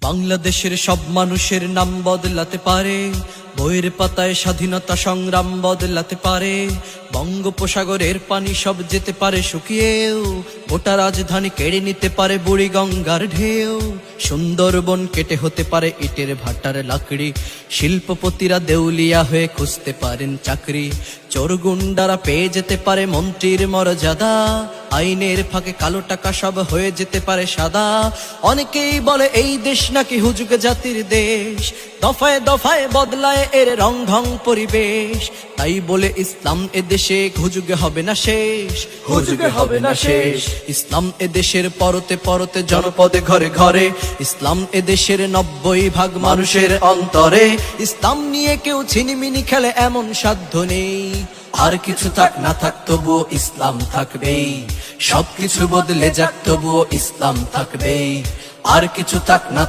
বাংলাদেশের সব মানুষের নাম বদলাতে পারে, বইয়ের পাতায় স্বাধীনতা সংগ্রাম বদলাতে পারে। বঙ্গোপসাগরের পানি সব যেতে পারে শুকিয়েও, গোটা রাজধানী কেড়ে নিতে পারে বুড়ি গঙ্গার ঢেউ। সুন্দরবন কেটে হতে পারে ইটের ভাটার লাকড়ি, শিল্পপতিরা দেউলিয়া হয়ে খুঁজতে পারেন চাকরি। চোর গুন্ডারা পেয়ে যেতে পারে মন্ত্রীর মর্যাদা, আইনের ফাঁকে কালো টাকা সব হয়ে যেতে পারে সাদা। অনেকেই বলে এই দেশ নাকি হুজুগ জাতির দেশ, দফায় দফায় বদলায় এর রং ঢং পরিবেশ। তাই বলে ইসলাম এদেশে হুজুগে হবে না শেষ, হুজুগে হবে না শেষ। ইসলাম এদেশের পরতে পরতে জনপদে ঘরে ঘরে, ইসলাম এদেশের 90% মানুষের অন্তরে। ইসলাম নিয়ে কেউ ছিনিমিনি খেলে এমন সাধ্য নেই, আর কিছু থাক না থাক তবুও ইসলাম থাকবেই। সবকিছু বদলে যাক তবুও ইসলাম থাকবেই, আর কিছু থাক না